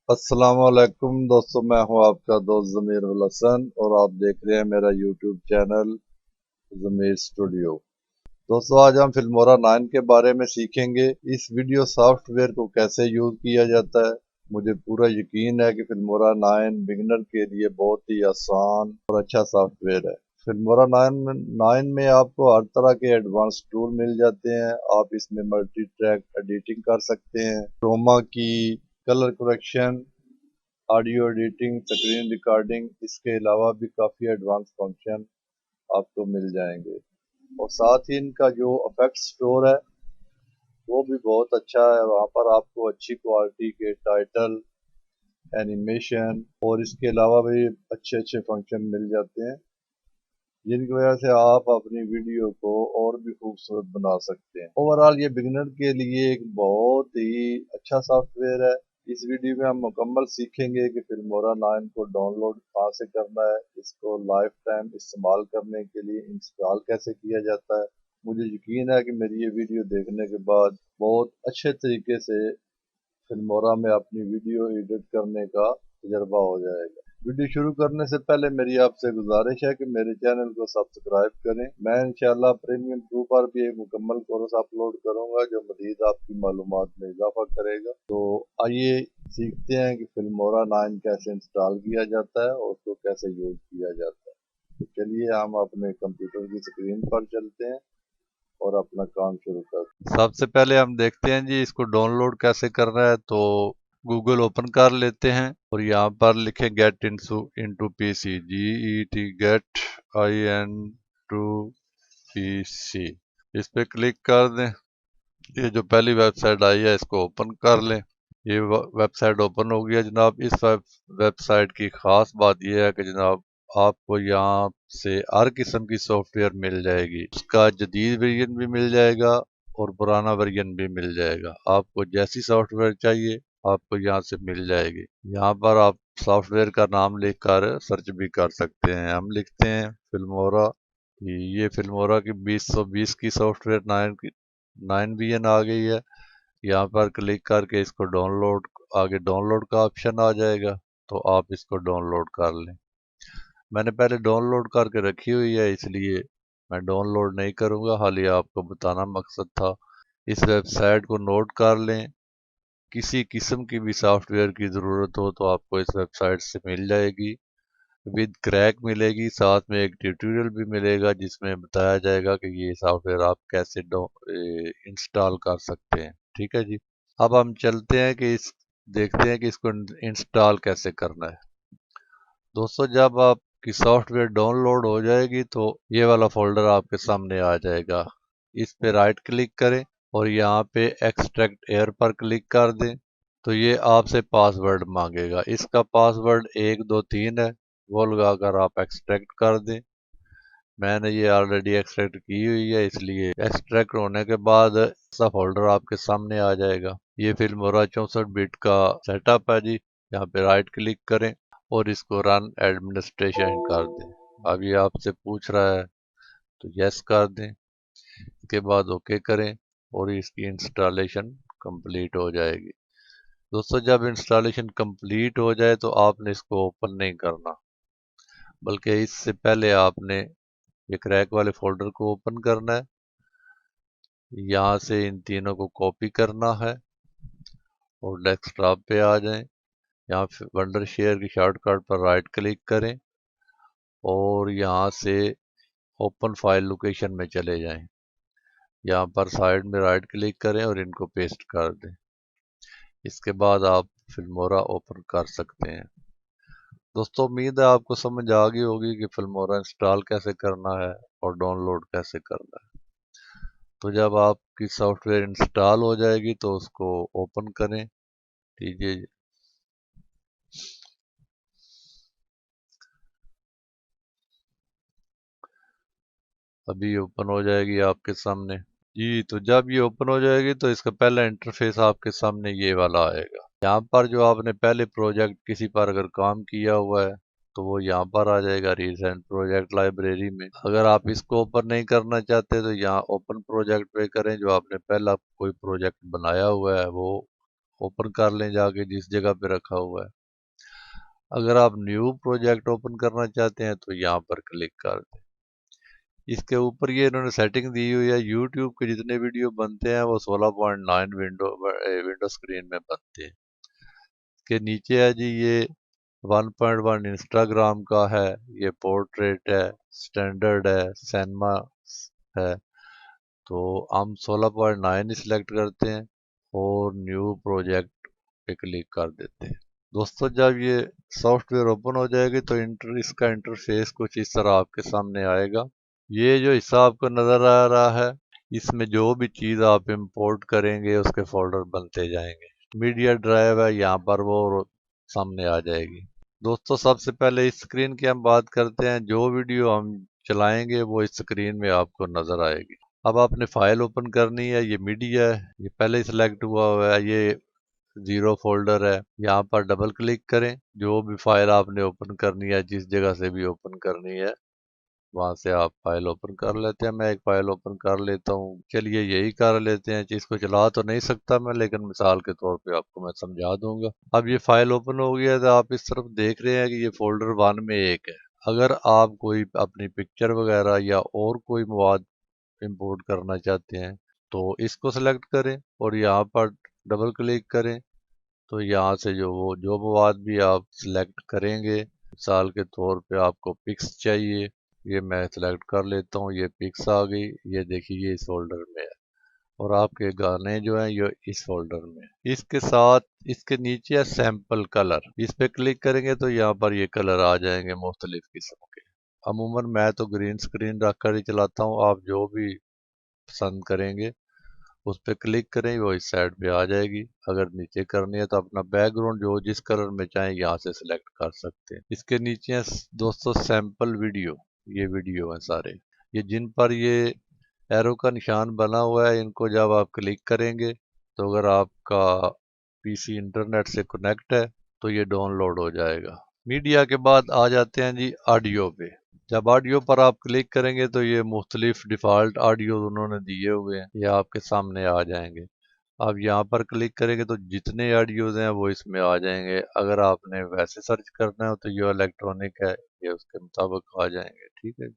अस्सलामुअलैकुम दोस्तों, मैं हूं आपका दोस्त ज़मीर उल हसन और आप देख रहे हैं मेरा यूट्यूब चैनल ज़मीर स्टूडियो। दोस्तों, आज हम फिल्मोरा 9 के बारे में सीखेंगे। इस वीडियो सॉफ्टवेयर को कैसे यूज़ किया जाता है। मुझे पूरा यकीन है कि फिल्मोरा 9 बिगिनर के लिए बहुत ही आसान और अच्छा सॉफ्टवेयर है। फिल्मोरा 9 में आपको हर तरह के एडवांस टूल मिल जाते हैं। आप इसमें मल्टी ट्रैक एडिटिंग कर सकते हैं, क्रोमा की, colour correction, audio editing, screen recording. इसके अलावा भी काफ़ी एडवांस फंक्शन आपको मिल जाएंगे और साथ ही इनका जो इफेक्ट स्टोर है वो भी बहुत अच्छा है। वहाँ पर आपको अच्छी क्वालिटी के टाइटल, एनिमेशन और इसके अलावा भी अच्छे अच्छे फंक्शन मिल जाते हैं, जिनकी वजह से आप अपनी वीडियो को और भी खूबसूरत बना सकते हैं। ओवरऑल ये बिगिनर के लिए एक बहुत ही अच्छा सॉफ्टवेयर है। इस वीडियो में हम मुकम्मल सीखेंगे कि फिल्मोरा 9 को डाउनलोड कहाँ से करना है, इसको लाइफ टाइम इस्तेमाल करने के लिए इंस्टॉल कैसे किया जाता है। मुझे यकीन है कि मेरी ये वीडियो देखने के बाद बहुत अच्छे तरीके से फिल्मोरा में अपनी वीडियो एडिट करने का तजर्बा हो जाएगा। वीडियो शुरू करने से पहले मेरी आपसे गुजारिश है कि मेरे चैनल को सब्सक्राइब करें। मैं इंशाल्लाह प्रीमियम 2 पर भी एक मुकम्मल कोर्स अपलोड करूंगा जो मजीद आपकी मालूमात में इजाफा करेगा। तो आइए सीखते हैं कि फिल्मोरा 9 कैसे इंस्टॉल किया जाता है और उसको कैसे यूज किया जाता है। तो चलिए हम अपने कंप्यूटर की स्क्रीन पर चलते हैं और अपना काम शुरू करते हैं। सबसे पहले हम देखते हैं जी इसको डाउनलोड कैसे करना है। तो गूगल ओपन कर लेते हैं और यहाँ पर लिखें get into PC, GET get IN to PC। इस पे क्लिक कर दें। ये जो पहली वेबसाइट आई है इसको ओपन कर लें। ये वेबसाइट ओपन हो गया जनाब। इस वेबसाइट की खास बात यह है कि जनाब आपको यहाँ से हर किस्म की सॉफ्टवेयर मिल जाएगी। उसका जदीद वर्जन भी मिल जाएगा और पुराना वर्जन भी मिल जाएगा। आपको जैसी सॉफ्टवेयर चाहिए आपको यहाँ से मिल जाएगी। यहाँ पर आप सॉफ्टवेयर का नाम लिखकर सर्च भी कर सकते हैं। हम लिखते हैं फिल्मोरा। ये फिल्मोरा की 2020 की सॉफ्टवेयर 9 वर्जन आ गई है। यहाँ पर क्लिक करके इसको डाउनलोड, आगे डाउनलोड का ऑप्शन आ जाएगा तो आप इसको डाउनलोड कर लें। मैंने पहले डाउनलोड करके रखी हुई है इसलिए मैं डाउनलोड नहीं करूँगा, हाल ये आपको बताना मकसद था। इस वेबसाइट को नोट कर लें। किसी किस्म की भी सॉफ्टवेयर की ज़रूरत हो तो आपको इस वेबसाइट से मिल जाएगी। विद क्रैक मिलेगी, साथ में एक ट्यूटोरियल भी मिलेगा जिसमें बताया जाएगा कि ये सॉफ्टवेयर आप कैसे इंस्टॉल कर सकते हैं। ठीक है जी। अब हम चलते हैं कि देखते हैं कि इसको इंस्टॉल कैसे करना है। दोस्तों, जब आपकी सॉफ्टवेयर डाउनलोड हो जाएगी तो ये वाला फोल्डर आपके सामने आ जाएगा। इस पे राइट क्लिक करें और यहाँ पे एक्सट्रैक्ट एयर पर क्लिक कर दें तो ये आपसे पासवर्ड मांगेगा। इसका पासवर्ड 123 है, वो लगाकर आप एक्सट्रैक्ट कर दें। मैंने ये ऑलरेडी एक्सट्रैक्ट की हुई है इसलिए एक्सट्रैक्ट होने के बाद ऐसा फोल्डर आपके सामने आ जाएगा। ये फिल्मोरा 64 बिट का सेटअप है जी। यहाँ पे राइट क्लिक करें और इसको रन एडमिनिस्ट्रेशन कर दें। अब ये आपसे पूछ रहा है तो यस कर दें। इसके बाद ओके करें और इसकी इंस्टॉलेशन कंप्लीट हो जाएगी। दोस्तों, जब इंस्टॉलेशन कंप्लीट हो जाए तो आपने इसको ओपन नहीं करना, बल्कि इससे पहले आपने ये क्रैक वाले फोल्डर को ओपन करना है। यहाँ से इन तीनों को कॉपी करना है और डेस्कटॉप पे आ जाएं। यहाँ वंडर शेयर की शॉर्टकट पर राइट क्लिक करें और यहाँ से ओपन फाइल लोकेशन में चले जाएं। यहाँ पर साइड में राइट क्लिक करें और इनको पेस्ट कर दें। इसके बाद आप फिल्मोरा ओपन कर सकते हैं। दोस्तों, उम्मीद है आपको समझ आ गई होगी कि फिल्मोरा इंस्टॉल कैसे करना है और डाउनलोड कैसे करना है। तो जब आपकी सॉफ्टवेयर इंस्टॉल हो जाएगी तो उसको ओपन करें। लीजिए, अभी ओपन हो जाएगी आपके सामने जी। तो जब ये ओपन हो जाएगी तो इसका पहला इंटरफेस आपके सामने ये वाला आएगा। यहाँ पर जो आपने पहले प्रोजेक्ट किसी पर अगर काम किया हुआ है तो वो यहाँ पर आ जाएगा रिसेंट प्रोजेक्ट लाइब्रेरी में। अगर आप इसको ओपन नहीं करना चाहते तो यहाँ ओपन प्रोजेक्ट पे करें। जो आपने पहला कोई प्रोजेक्ट बनाया हुआ है वो ओपन कर लें जाके जिस जगह पे रखा हुआ है। अगर आप न्यू प्रोजेक्ट ओपन करना चाहते हैं तो यहाँ पर क्लिक कर दें। इसके ऊपर ये इन्होंने सेटिंग दी हुई है, यूट्यूब के जितने वीडियो बनते हैं वो 16.9 विंडो स्क्रीन में बनते हैं। के नीचे है जी ये 1.1 इंस्टाग्राम का है, ये पोर्ट्रेट है, स्टैंडर्ड है, सिनेमा है। तो हम 16.9 सिलेक्ट करते हैं और न्यू प्रोजेक्ट पे क्लिक कर देते हैं। दोस्तों जब ये सॉफ्टवेयर ओपन हो जाएगी तो इसका इंटरफेस कुछ इस तरह आपके सामने आएगा। ये जो हिस्सा आपको नज़र आ रहा है, इसमें जो भी चीज़ आप इंपोर्ट करेंगे उसके फोल्डर बनते जाएंगे। मीडिया ड्राइव है, यहाँ पर वो सामने आ जाएगी। दोस्तों सबसे पहले इस स्क्रीन की हम बात करते हैं। जो वीडियो हम चलाएंगे वो इस स्क्रीन में आपको नज़र आएगी। अब आपने फाइल ओपन करनी है, ये मीडिया है, ये पहले ही सिलेक्ट हुआ है, ये 0 फोल्डर है। यहाँ पर डबल क्लिक करें, जो भी फाइल आपने ओपन करनी है, जिस जगह से भी ओपन करनी है वहां से आप फाइल ओपन कर लेते हैं। मैं एक फाइल ओपन कर लेता हूँ, चलिए यही कर लेते हैं। इसको चला तो नहीं सकता मैं, लेकिन मिसाल के तौर पे आपको मैं समझा दूंगा। अब ये फाइल ओपन हो गया है, तो आप इस तरफ देख रहे हैं कि ये फोल्डर 1 में एक है। अगर आप कोई अपनी पिक्चर वगैरह या और कोई मवाद इंपोर्ट करना चाहते हैं तो इसको सेलेक्ट करें और यहाँ पर डबल क्लिक करें। तो यहाँ से जो मवाद भी आप सिलेक्ट करेंगे, मिसाल के तौर पे आपको पिक्स चाहिए, ये मैं सिलेक्ट कर लेता हूँ, ये पिक्स आ गई, ये देखिए ये इस फोल्डर में है। और आपके गाने जो हैं ये इस फोल्डर में है। इसके साथ इसके नीचे है सैंपल कलर, इस पे क्लिक करेंगे तो यहाँ पर ये कलर आ जाएंगे मुख्तलिफ किस्म के। अमूमन मैं तो ग्रीन स्क्रीन रख कर ही चलाता हूँ, आप जो भी पसंद करेंगे उस पर क्लिक करें, वो इस साइड पे आ जाएगी। अगर नीचे करनी है तो अपना बैकग्राउंड जो जिस कलर में चाहें यहाँ से सिलेक्ट कर सकते हैं। इसके नीचे है दोस्तों सैंपल वीडियो, ये वीडियो है सारे, ये जिन पर ये एरो का निशान बना हुआ है, इनको जब आप क्लिक करेंगे तो अगर आपका पीसी इंटरनेट से कनेक्ट है तो ये डाउनलोड हो जाएगा। मीडिया के बाद आ जाते हैं जी ऑडियो पे। जब ऑडियो पर आप क्लिक करेंगे तो ये मुख्तलिफ डिफ़ॉल्ट ऑडियो उन्होंने दिए हुए हैं, ये आपके सामने आ जाएंगे। आप यहाँ पर क्लिक करेंगे तो जितने ऑडियोज हैं वो इसमें आ जाएंगे। अगर आपने वैसे सर्च करना है तो ये इलेक्ट्रॉनिक है, ये उसके मुताबिक आ जाएंगे। ठीक है।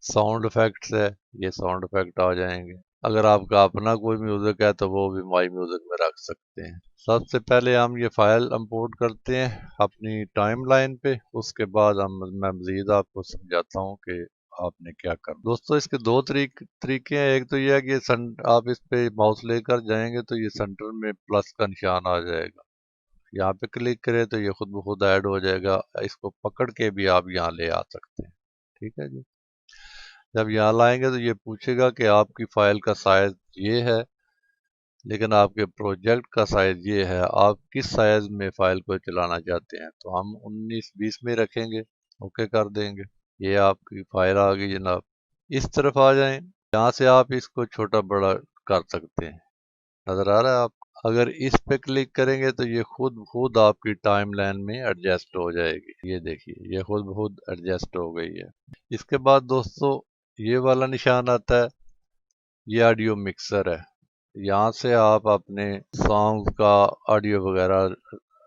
साउंड इफेक्ट्स है, ये साउंड इफेक्ट आ जाएंगे। अगर आपका अपना कोई म्यूजिक है तो वो भी माई म्यूजिक में रख सकते हैं। सबसे पहले हम ये फाइल इंपोर्ट करते हैं अपनी टाइमलाइन पे, उसके बाद मैं मजीद आपको समझाता हूँ कि आपने क्या करना। दोस्तों इसके दो तरीके हैं। एक तो ये है कि आप इस पे माउस लेकर जाएंगे तो ये सेंटर में प्लस का निशान आ जाएगा, यहाँ पे क्लिक करें तो ये खुद ब खुद ऐड हो जाएगा। इसको पकड़ के भी आप यहाँ ले आ सकते हैं। ठीक है जी। जब यहाँ लाएंगे तो ये पूछेगा कि आपकी फाइल का साइज ये है, लेकिन आपके प्रोजेक्ट का साइज ये है, आप किस साइज में फाइल को चलाना चाहते हैं। तो हम 19-20 में रखेंगे, ओके कर देंगे। ये आपकी फाइल आ गई जनाब। इस तरफ आ जाएं, यहाँ से आप इसको छोटा बड़ा कर सकते हैं। नजर आ रहा है आप? अगर इस पे क्लिक करेंगे तो ये खुद खुद आपकी टाइमलाइन में एडजस्ट हो जाएगी। ये देखिए ये खुद खुद एडजस्ट हो गई है। इसके बाद दोस्तों ये वाला निशान आता है, ये ऑडियो मिक्सर है। यहाँ से आप अपने सॉन्ग का ऑडियो वगैरह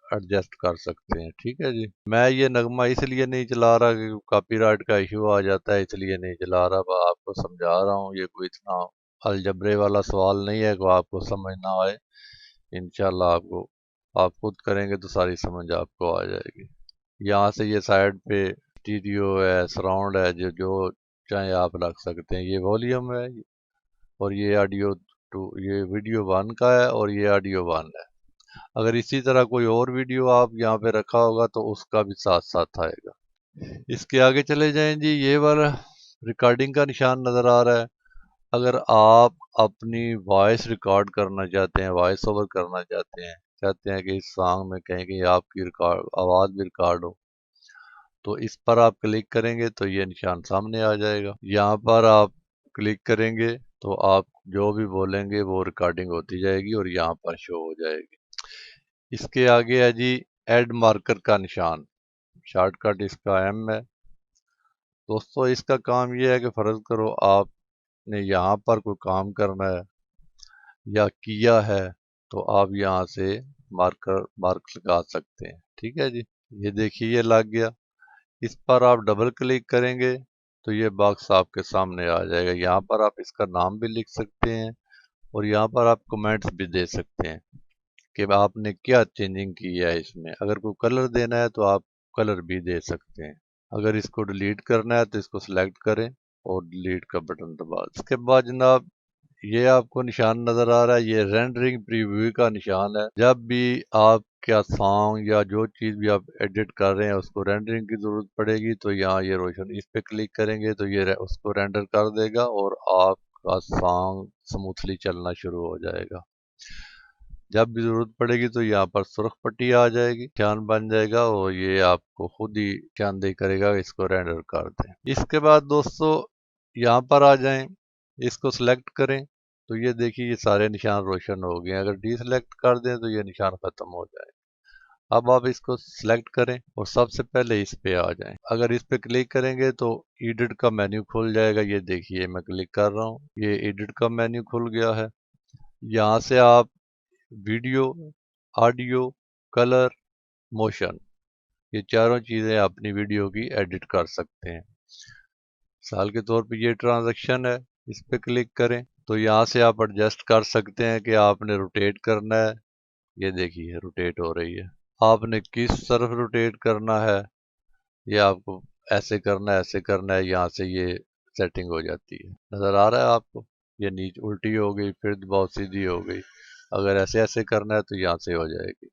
एडजस्ट कर सकते हैं। ठीक है जी। मैं ये नगमा इसलिए नहीं चला रहा कि कॉपीराइट का इशू आ जाता है, इसलिए नहीं चला रहा। मैं आपको समझा रहा हूँ, ये कोई इतना अलजबरे वाला सवाल नहीं है कि आपको समझ ना आए। इंशाल्लाह आपको, आप खुद करेंगे तो सारी समझ आपको आ जाएगी। यहाँ से ये साइड पे स्टीरियो है, सराउंड है, जो जो चाहे आप रख सकते हैं। ये वॉल्यूम है और ये ऑडियो टू, ये वीडियो 1 का है और ये ऑडियो 1 है। अगर इसी तरह कोई और वीडियो आप यहाँ पे रखा होगा तो उसका भी साथ साथ आएगा। इसके आगे चले जाएं जी, ये वाला रिकॉर्डिंग का निशान नज़र आ रहा है। अगर आप अपनी वॉइस रिकॉर्ड करना चाहते हैं, वॉइस ओवर करना चाहते हैं कि इस सॉन्ग में कहीं कहीं आपकी रिकॉर्ड आवाज़ भी रिकॉर्ड हो, तो इस पर आप क्लिक करेंगे तो ये निशान सामने आ जाएगा। यहाँ पर आप क्लिक करेंगे तो आप जो भी बोलेंगे वो रिकॉर्डिंग होती जाएगी और यहाँ पर शो हो जाएगी। इसके आगे है जी ऐड मार्कर का निशान, शॉर्टकट इसका एम है। दोस्तों इसका काम ये है कि फ़र्ज़ करो आपने यहाँ पर कोई काम करना है या किया है, तो आप यहाँ से मार्क लगा सकते हैं। ठीक है जी, ये देखिए ये लग गया। इस पर आप डबल क्लिक करेंगे तो ये बॉक्स आपके सामने आ जाएगा। यहाँ पर आप इसका नाम भी लिख सकते हैं और यहाँ पर आप कमेंट्स भी दे सकते हैं कि आपने क्या चेंजिंग की है इसमें। अगर कोई कलर देना है तो आप कलर भी दे सकते हैं। अगर इसको डिलीट करना है तो इसको सिलेक्ट करें और डिलीट का बटन दबा। इसके बाद जनाब ये आपको निशान नजर आ रहा है, ये रेंडरिंग प्रीव्यू का निशान है। जब भी आप क्या सॉन्ग या जो चीज़ भी आप एडिट कर रहे हैं उसको रेंडरिंग की ज़रूरत पड़ेगी तो यहाँ ये रोशन इस पे क्लिक करेंगे तो ये उसको रेंडर कर देगा और आपका सॉन्ग स्मूथली चलना शुरू हो जाएगा। जब भी ज़रूरत पड़ेगी तो यहाँ पर सुर्ख पट्टी आ जाएगी, निशान बन जाएगा और ये आपको खुद ही निशानदेही करेगा, इसको रेंडर कर दें। इसके बाद दोस्तों यहाँ पर आ जाएं, इसको सिलेक्ट करें तो ये देखिए ये सारे निशान रोशन हो गए। अगर डीसेलेक्ट कर दें तो ये निशान खत्म हो जाए। अब आप इसको सिलेक्ट करें और सबसे पहले इस पे आ जाएं। अगर इस पे क्लिक करेंगे तो एडिट का मेन्यू खुल जाएगा। ये देखिए मैं क्लिक कर रहा हूँ, ये एडिट का मेन्यू खुल गया है। यहाँ से आप वीडियो, ऑडियो, कलर, मोशन, ये चारों चीज़ें अपनी वीडियो की एडिट कर सकते हैं। मिसाल के तौर पे ये ट्रांजैक्शन है, इस पे क्लिक करें तो यहाँ से आप एडजस्ट कर सकते हैं कि आपने रोटेट करना है। ये देखिए रोटेट हो रही है। आपने किस तरफ रोटेट करना है, ये आपको ऐसे करना है, ऐसे करना है, यहाँ से ये सेटिंग हो जाती है। नज़र आ रहा है आपको, ये नीचे उल्टी हो गई, फिर बहुत सीधी हो गई। अगर ऐसे ऐसे करना है तो यहाँ से हो जाएगी।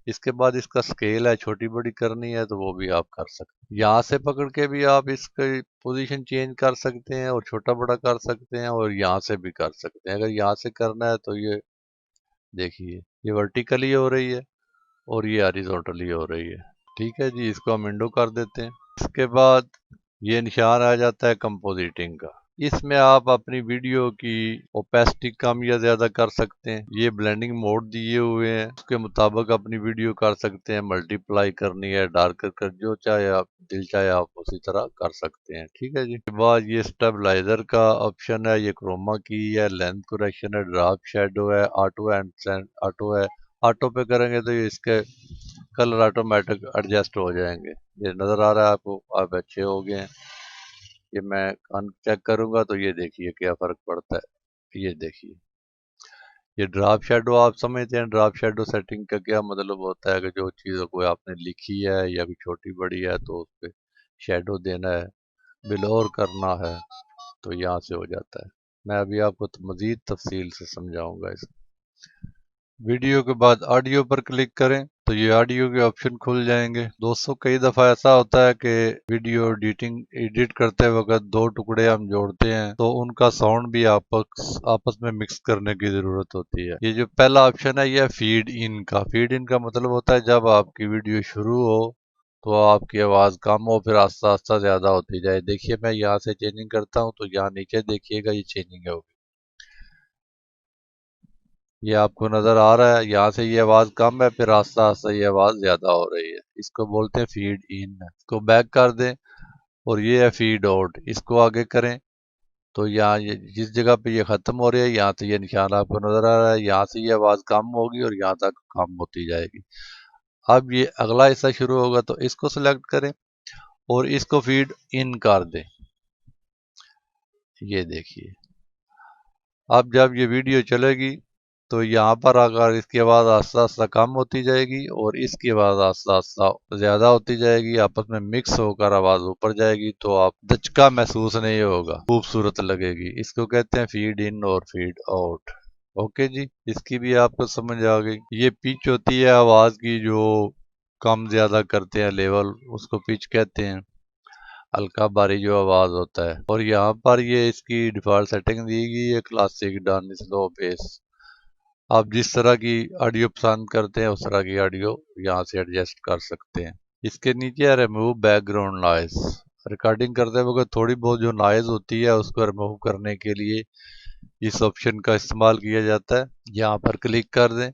इसके बाद इसका स्केल है, छोटी बड़ी करनी है तो वो भी आप कर सकते हैं। यहाँ से पकड़ के भी आप इसकी पोजीशन चेंज कर सकते हैं और छोटा बड़ा कर सकते हैं और यहाँ से भी कर सकते हैं। अगर यहाँ से करना है तो ये देखिए ये वर्टिकली हो रही है और ये हॉरिजॉन्टली हो रही है। ठीक है जी, इसको हम विंडो कर देते हैं। इसके बाद ये निशान आ जाता है कंपोजिटिंग का। इसमें आप अपनी वीडियो की ओपेसिटी कम या ज्यादा कर सकते हैं। ये ब्लेंडिंग मोड दिए हुए हैं, उसके मुताबिक अपनी वीडियो कर सकते हैं। मल्टीप्लाई करनी है, डार्क कर, जो चाहे आप दिल चाहे आप उसी तरह कर सकते हैं। ठीक है जी। उसके बाद ये स्टेबलाइजर का ऑप्शन है, ये क्रोमा की है, लेंथ करेक्शन है, ड्रॉप शेडो है, ऑटो एंड ऑटो है। ऑटो पे करेंगे तो ये इसके कलर ऑटोमेटिक एडजस्ट हो जाएंगे। ये नज़र आ रहा है आपको, आप अच्छे हो गए हैं। ये मैं चेक करूंगा तो ये देखिए क्या फ़र्क पड़ता है। ये देखिए ये ड्रॉप शेडो, आप समझते हैं ड्रॉप शेडो सेटिंग का क्या मतलब होता है कि जो चीज़ कोई आपने लिखी है या कोई छोटी बड़ी है तो उस पर शेडो देना है, बिलोर करना है तो यहाँ से हो जाता है। मैं अभी आपको मज़ीद तफसील से समझाऊंगा इसको। वीडियो के बाद ऑडियो पर क्लिक करें तो ये ऑडियो के ऑप्शन खुल जाएंगे। दोस्तों कई दफ़ा ऐसा होता है कि वीडियो एडिट करते वक्त दो टुकड़े हम जोड़ते हैं तो उनका साउंड भी आपस में मिक्स करने की ज़रूरत होती है। ये जो पहला ऑप्शन है यह फीड इन का। फीड इन का मतलब होता है जब आपकी वीडियो शुरू हो तो आपकी आवाज़ कम हो, फिर आस्ता आस्ता ज़्यादा होती जाए। देखिए मैं यहाँ से चेंजिंग करता हूँ तो यहाँ नीचे देखिएगा ये चेंजिंग है, ये आपको नजर आ रहा है। यहाँ से ये आवाज कम है, फिर आस्ता आस्ता ये आवाज ज्यादा हो रही है। इसको बोलते हैं फीड इन। इसको बैक कर दें और ये है फीड आउट। इसको आगे करें तो यहाँ ये जिस जगह पे ये खत्म हो रही है यहाँ से ये निशान आपको नजर आ रहा है। यहाँ से ये आवाज कम होगी और यहाँ तक कम होती जाएगी। अब ये अगला हिस्सा शुरू होगा तो इसको सिलेक्ट करें और इसको फीड इन कर दें। ये देखिए अब जब ये वीडियो चलेगी तो यहाँ पर अगर इसकी आवाज़ आस्ता आस्ता कम होती जाएगी और इसकी आवाज़ आस्ता आस्ता ज़्यादा होती जाएगी, आपस में मिक्स होकर आवाज़ ऊपर जाएगी तो आप दचका महसूस नहीं होगा, खूबसूरत लगेगी। इसको कहते हैं फीड इन और फीड आउट। ओके जी, इसकी भी आपको समझ आ गई। ये पिच होती है आवाज़ की, जो कम ज़्यादा करते हैं लेवल, उसको पिच कहते हैं। हल्का भारी जो आवाज़ होता है। और यहाँ पर ये इसकी डिफ़ॉल्ट सेटिंग दी गई है, क्लासिक, डन, स्लो, बेस। आप जिस तरह की ऑडियो पसंद करते हैं उस तरह की ऑडियो यहाँ से एडजस्ट कर सकते हैं। इसके नीचे है रिमूव बैकग्राउंड नॉइज। रिकॉर्डिंग करते वक्त थोड़ी बहुत जो नॉइज होती है उसको रिमूव करने के लिए इस ऑप्शन का इस्तेमाल किया जाता है। यहाँ पर क्लिक कर दें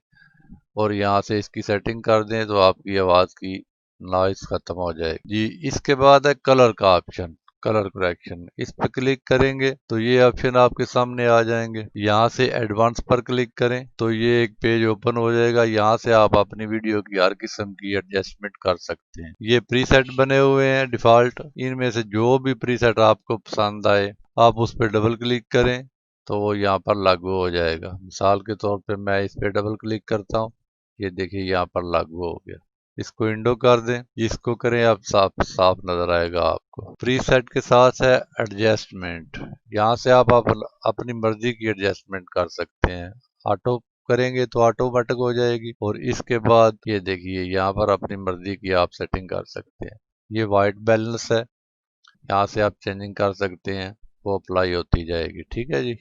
और यहाँ से इसकी सेटिंग कर दें तो आपकी आवाज़ की नॉइज खत्म हो जाएगी जी। इसके बाद है कलर का ऑप्शन। कलर करेक्शन, इस पर क्लिक करेंगे तो ये ऑप्शन आपके सामने आ जाएंगे। यहाँ से एडवांस पर क्लिक करें तो ये एक पेज ओपन हो जाएगा। यहाँ से आप अपनी वीडियो की हर किस्म की एडजस्टमेंट कर सकते हैं। ये प्रीसेट बने हुए हैं डिफॉल्ट, इनमें से जो भी प्रीसेट आपको पसंद आए आप उस पर डबल क्लिक करें तो वो यहाँ पर लागू हो जाएगा। मिसाल के तौर पे मैं इस पर डबल क्लिक करता हूँ, ये देखिए यहाँ पर लागू हो गया। इसको विंडो कर दें, इसको करें, अब साफ साफ नजर आएगा आपको। प्रीसेट के साथ है एडजस्टमेंट, यहाँ से आप अपनी मर्जी की एडजस्टमेंट कर सकते हैं। ऑटो करेंगे तो ऑटोमेटिक हो जाएगी। और इसके बाद ये देखिए यहाँ पर अपनी मर्जी की आप सेटिंग कर सकते हैं। ये वाइट बैलेंस है, यहाँ से आप चेंजिंग कर सकते हैं, वो अप्लाई होती जाएगी। ठीक है जी,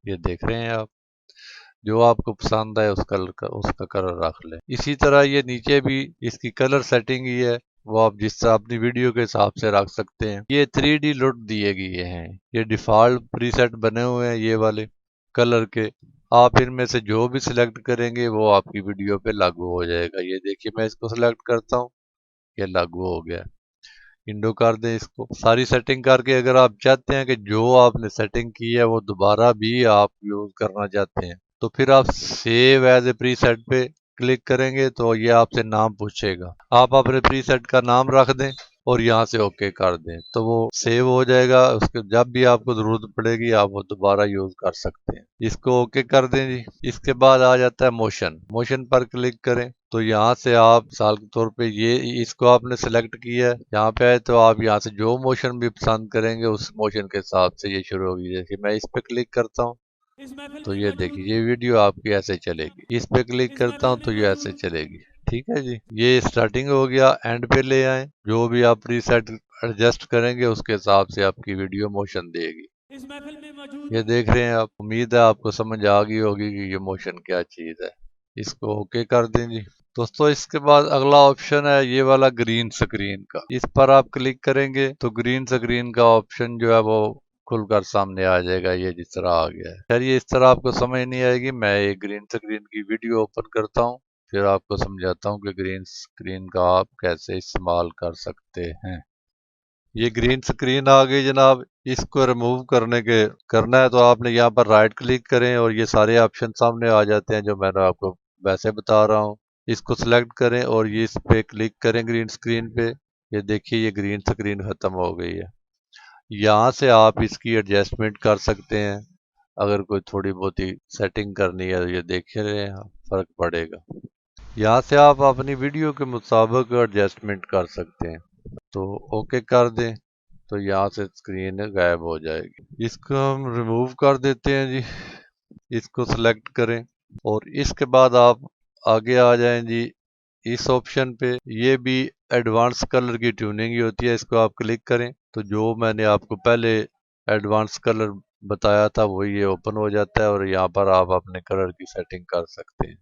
ये देख रहे हैं आप, जो आपको पसंद है उसका कलर रख लें। इसी तरह ये नीचे भी इसकी कलर सेटिंग ही है, वो आप जिस तरह अपनी वीडियो के हिसाब से रख सकते हैं। ये 3D लुक दिए गए हैं, ये डिफॉल्ट प्रीसेट बने हुए हैं ये वाले कलर के। आप इनमें से जो भी सिलेक्ट करेंगे वो आपकी वीडियो पे लागू हो जाएगा। ये देखिए मैं इसको सिलेक्ट करता हूँ, ये लागू हो गया। विंडो कर दें इसको। सारी सेटिंग करके अगर आप चाहते हैं कि जो आपने सेटिंग की है वो दोबारा भी आप यूज करना चाहते हैं तो फिर आप सेव एज ए प्रीसेट पे क्लिक करेंगे तो ये आपसे नाम पूछेगा। आप अपने प्रीसेट का नाम रख दें और यहाँ से ओके कर दें तो वो सेव हो जाएगा। उसके जब भी आपको जरूरत पड़ेगी आप वो दोबारा यूज कर सकते हैं। इसको ओके कर दें जी। इसके बाद आ जाता है मोशन, मोशन पर क्लिक करें तो यहाँ से आप मिसाल के तौर पे ये इसको आपने सेलेक्ट किया है, यहाँ पे आए तो आप यहाँ से जो मोशन भी पसंद करेंगे उस मोशन के हिसाब से ये शुरू होगी। जैसे मैं इस पे क्लिक करता हूँ तो ये देखिए ये वीडियो आपकी ऐसे चलेगी। इस पे क्लिक करता हूँ तो ये ऐसे चलेगी। ठीक है जी, ये स्टार्टिंग हो गया। एंड पे ले आए, जो भी आप प्रीसेट एडजस्ट करेंगे उसके हिसाब से आपकी वीडियो मोशन देगी। ये देख रहे हैं आप, उम्मीद है आपको समझ आ गई होगी कि ये मोशन क्या चीज है। इसको ओके कर दें जी। दोस्तों इसके बाद अगला ऑप्शन है ये वाला ग्रीन स्क्रीन का। इस पर आप क्लिक करेंगे तो ग्रीन स्क्रीन का ऑप्शन जो है वो खुलकर सामने आ जाएगा। ये जिस तरह आ गया है। चलिए इस तरह आपको समझ नहीं आएगी, मैं ये ग्रीन स्क्रीन की वीडियो ओपन करता हूँ, फिर आपको समझाता हूँ कि ग्रीन स्क्रीन का आप कैसे इस्तेमाल कर सकते हैं। ये ग्रीन स्क्रीन आ गई जनाब। इसको रिमूव करना है तो आपने यहाँ पर राइट क्लिक करें और ये सारे ऑप्शन सामने आ जाते हैं जो मैंने आपको वैसे बता रहा हूँ। इसको सिलेक्ट करें और ये इस पे क्लिक करें ग्रीन स्क्रीन पे। ये देखिए ये ग्रीन स्क्रीन खत्म हो गई है। यहाँ से आप इसकी एडजस्टमेंट कर सकते हैं, अगर कोई थोड़ी बहुत ही सेटिंग करनी है तो ये देख रहे हैं फर्क पड़ेगा। यहाँ से आप अपनी वीडियो के मुताबिक एडजस्टमेंट कर सकते हैं। तो ओके कर दें तो यहाँ से स्क्रीन गायब हो जाएगी। इसको हम रिमूव कर देते हैं जी। इसको सिलेक्ट करें और इसके बाद आप आगे आ जाएं जी इस ऑप्शन पे। ये भी एडवांस कलर की ट्यूनिंग ही होती है। इसको आप क्लिक करें तो जो मैंने आपको पहले एडवांस कलर बताया था वो ये ओपन हो जाता है और यहाँ पर आप अपने कलर की सेटिंग कर सकते हैं।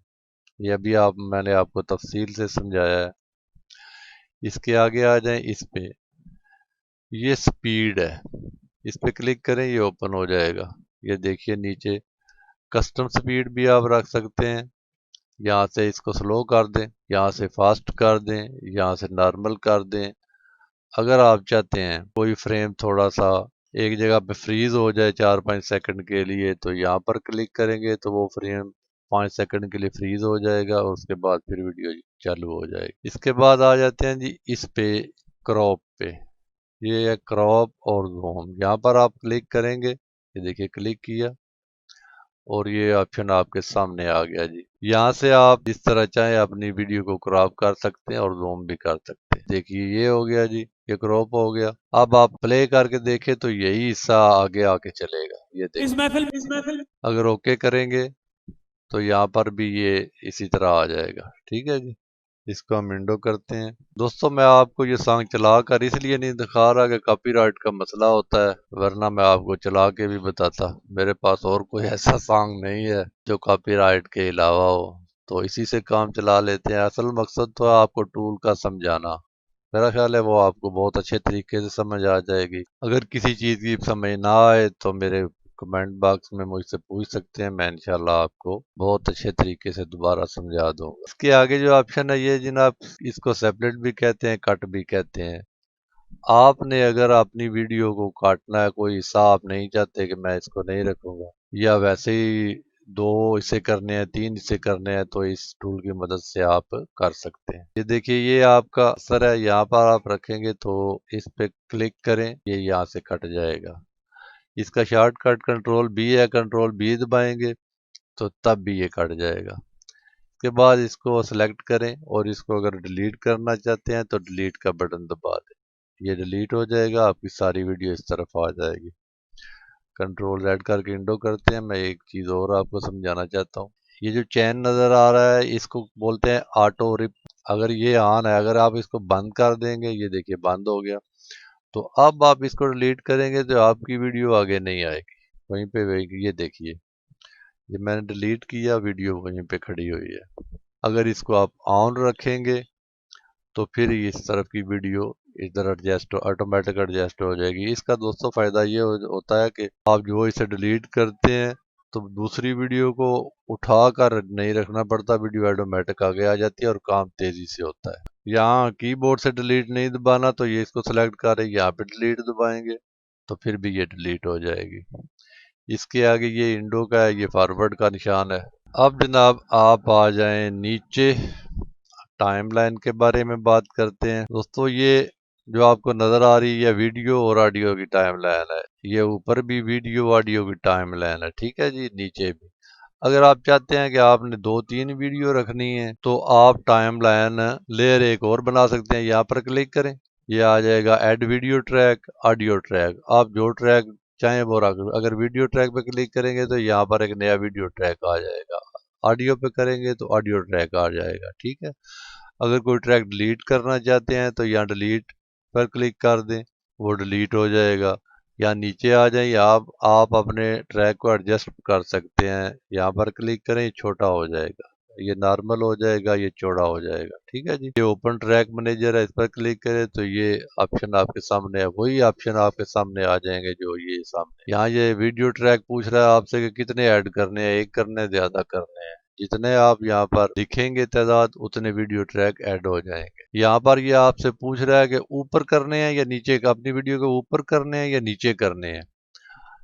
ये अभी मैंने आपको तफसील से समझाया है। इसके आगे आ जाएं इस पे, ये स्पीड है, इस पे क्लिक करें ये ओपन हो जाएगा। ये देखिए नीचे कस्टम स्पीड भी आप रख सकते हैं। यहाँ से इसको स्लो कर दें, यहाँ से फास्ट कर दें, यहाँ से नॉर्मल कर दें। अगर आप चाहते हैं कोई फ्रेम थोड़ा सा एक जगह पे फ्रीज हो जाए 4-5 सेकंड के लिए तो यहाँ पर क्लिक करेंगे तो वो फ्रेम 5 सेकंड के लिए फ्रीज हो जाएगा और उसके बाद फिर वीडियो चालू हो जाएगी। इसके बाद आ जाते हैं जी इस पे क्रॉप पे। ये है क्रॉप और जूम, यहाँ पर आप क्लिक करेंगे, ये देखिए क्लिक किया और ये ऑप्शन आपके सामने आ गया जी। यहाँ से आप जिस तरह चाहें अपनी वीडियो को क्रॉप कर सकते हैं और जूम भी कर सकते हैं। देखिए ये हो गया जी, ये क्रॉप हो गया। अब आप प्ले करके देखें तो यही हिस्सा आगे आके चलेगा। ये देखिए अगर ओके करेंगे तो यहाँ पर भी ये इसी तरह आ जाएगा। ठीक है जी, इसको हम विंडो करते हैं। दोस्तों मैं आपको ये सॉन्ग चला कर इसलिए नहीं दिखा रहा कि कॉपीराइट का मसला होता है, वरना मैं आपको चला के भी बताता। मेरे पास और कोई ऐसा सॉन्ग नहीं है जो कॉपीराइट के अलावा हो, तो इसी से काम चला लेते हैं। असल मकसद तो है आपको टूल का समझाना। मेरा ख्याल है वो आपको बहुत अच्छे तरीके से समझ आ जाएगी। अगर किसी चीज़ की समझ ना आए तो मेरे कमेंट बॉक्स में मुझसे पूछ सकते हैं, मैं इंशाल्लाह आपको बहुत अच्छे तरीके से दोबारा समझा दूंगा। इसके आगे जो ऑप्शन है ये जनाब, इसको सेपरेट भी कहते हैं, कट भी कहते हैं। आपने अगर अपनी वीडियो को काटना है, कोई हिस्सा आप नहीं चाहते कि मैं इसको नहीं रखूंगा, या वैसे ही 2 हिस्से करने हैं, 3 हिस्से करने हैं, तो इस टूल की मदद से आप कर सकते हैं। ये देखिए, ये आपका असर है, यहाँ पर आप रखेंगे तो इस पे क्लिक करें, ये यहाँ से कट जाएगा। इसका शॉर्टकट कंट्रोल बी है, कंट्रोल बी दबाएंगे तो तब भी ये कट जाएगा। इसके बाद इसको सेलेक्ट करें और इसको अगर डिलीट करना चाहते हैं तो डिलीट का बटन दबा दें, ये डिलीट हो जाएगा, आपकी सारी वीडियो इस तरफ आ जाएगी। कंट्रोल Z करके इंडो करते हैं। मैं एक चीज़ और आपको समझाना चाहता हूँ। ये जो चैन नज़र आ रहा है, इसको बोलते हैं ऑटो रिप। अगर ये ऑन है, अगर आप इसको बंद कर देंगे, ये देखिए बंद हो गया, तो अब आप इसको डिलीट करेंगे तो आपकी वीडियो आगे नहीं आएगी, वहीं पे रहेगी। ये देखिए, ये मैंने डिलीट किया, वीडियो वहीं पे खड़ी हुई है। अगर इसको आप ऑन रखेंगे तो फिर इस तरफ की वीडियो इधर एडजस्ट ऑटोमेटिक एडजस्ट हो जाएगी। इसका दोस्तों फायदा ये होता है कि आप जो इसे डिलीट करते हैं तो दूसरी वीडियो को उठा कर नहीं रखना पड़ता, वीडियो ऑटोमेटिक आगे आ जाती है और काम तेजी से होता है। यहाँ कीबोर्ड से डिलीट नहीं दबाना, तो ये इसको सेलेक्ट करें, यहाँ पे डिलीट दबाएंगे तो फिर भी ये डिलीट हो जाएगी। इसके आगे ये इंडो का है, ये फॉरवर्ड का निशान है। अब जनाब आप आ जाएं नीचे, टाइमलाइन के बारे में बात करते हैं। दोस्तों, ये जो आपको नजर आ रही है वीडियो और ऑडियो की टाइमलाइन है, ये ऊपर भी वीडियो ऑडियो की टाइमलाइन है, ठीक है जी, नीचे भी। अगर आप चाहते हैं कि आपने 2-3 वीडियो रखनी है तो आप टाइमलाइन लेयर एक और बना सकते हैं। यहाँ पर क्लिक करें, ये आ जाएगा add video track, audio track. आप जो ट्रैक चाहें वो रख, अगर वीडियो ट्रैक पे क्लिक करेंगे तो यहाँ पर एक नया वीडियो ट्रैक आ जाएगा, ऑडियो पे करेंगे तो ऑडियो ट्रैक आ जाएगा, ठीक है। अगर कोई ट्रैक डिलीट करना चाहते हैं तो यहाँ डिलीट पर क्लिक कर दें, वो डिलीट हो जाएगा। या नीचे आ जाए, या आप अपने ट्रैक को एडजस्ट कर सकते हैं, यहाँ पर क्लिक करें, छोटा हो जाएगा, ये नॉर्मल हो जाएगा, ये चौड़ा हो जाएगा, ठीक है जी। ये ओपन ट्रैक मैनेजर है, इस पर क्लिक करें तो ये ऑप्शन आपके सामने है, वही ऑप्शन आपके सामने आ जाएंगे जो ये सामने। यहाँ ये वीडियो ट्रैक पूछ रहा है आपसे कि कितने ऐड करने हैं, एक करने हैं, ज्यादा करने हैं। जितने आप यहाँ पर लिखेंगे तादाद, उतने वीडियो ट्रैक ऐड हो जाएंगे। यहाँ पर ये आपसे पूछ रहा है कि ऊपर करने हैं या नीचे, अपनी वीडियो को ऊपर करने हैं या नीचे करने हैं।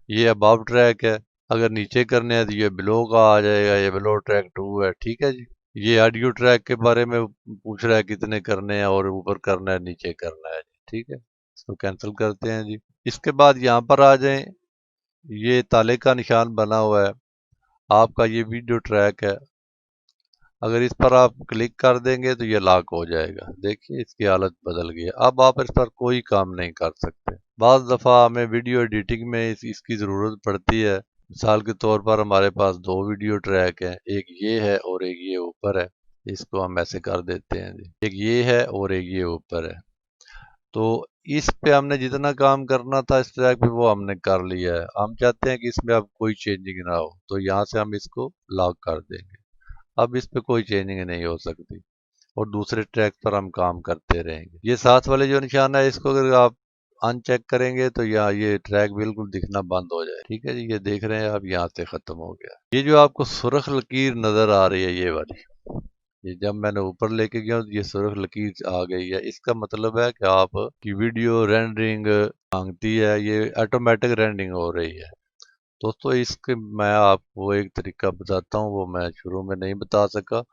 ये अबव ट्रैक है, अगर नीचे करने हैं तो ये बिलो का आ जाएगा, ये बिलो ट्रैक 2 है, ठीक है जी। ये ऑडियो ट्रैक के बारे में पूछ रहा है कितने करने हैं, और ऊपर करना है, नीचे करना है, ठीक है। इसको कैंसिल करते हैं जी। इसके बाद यहाँ पर आ जाएं, ये ताले का निशान बना हुआ है, आपका ये वीडियो ट्रैक है। अगर इस पर आप क्लिक कर देंगे तो ये लॉक हो जाएगा। देखिए, इसकी हालत बदल गई है। अब आप इस पर कोई काम नहीं कर सकते। बाज़ दफ़ा हमें वीडियो एडिटिंग में इसकी ज़रूरत पड़ती है। मिसाल के तौर पर हमारे पास 2 वीडियो ट्रैक हैं, एक ये है और एक ये ऊपर है। इसको हम ऐसे कर देते हैं जी, एक ये है और एक ये ऊपर है। तो इस पे हमने जितना काम करना था इस ट्रैक पे, वो हमने कर लिया है। हम चाहते हैं कि इसमें अब कोई चेंजिंग ना हो, तो यहाँ से हम इसको लॉक कर देंगे। अब इस पे कोई चेंजिंग नहीं हो सकती और दूसरे ट्रैक पर हम काम करते रहेंगे। ये साथ वाले जो निशान है, इसको अगर आप अनचेक करेंगे तो यहाँ ये ट्रैक बिल्कुल दिखना बंद हो जाए, ठीक है जी। ये देख रहे हैं आप, यहाँ से खत्म हो गया। ये जो आपको सुर्ख लकीर नजर आ रही है, ये वाली, ये जब मैंने ऊपर लेके गया तो ये सुर्ख लकीर आ गई है। इसका मतलब है कि आप की वीडियो रेंडरिंग मांगती है, ये ऑटोमेटिक रेंडरिंग हो रही है। दोस्तों, इसके मैं आपको एक तरीका बताता हूँ, वो मैं शुरू में नहीं बता सका।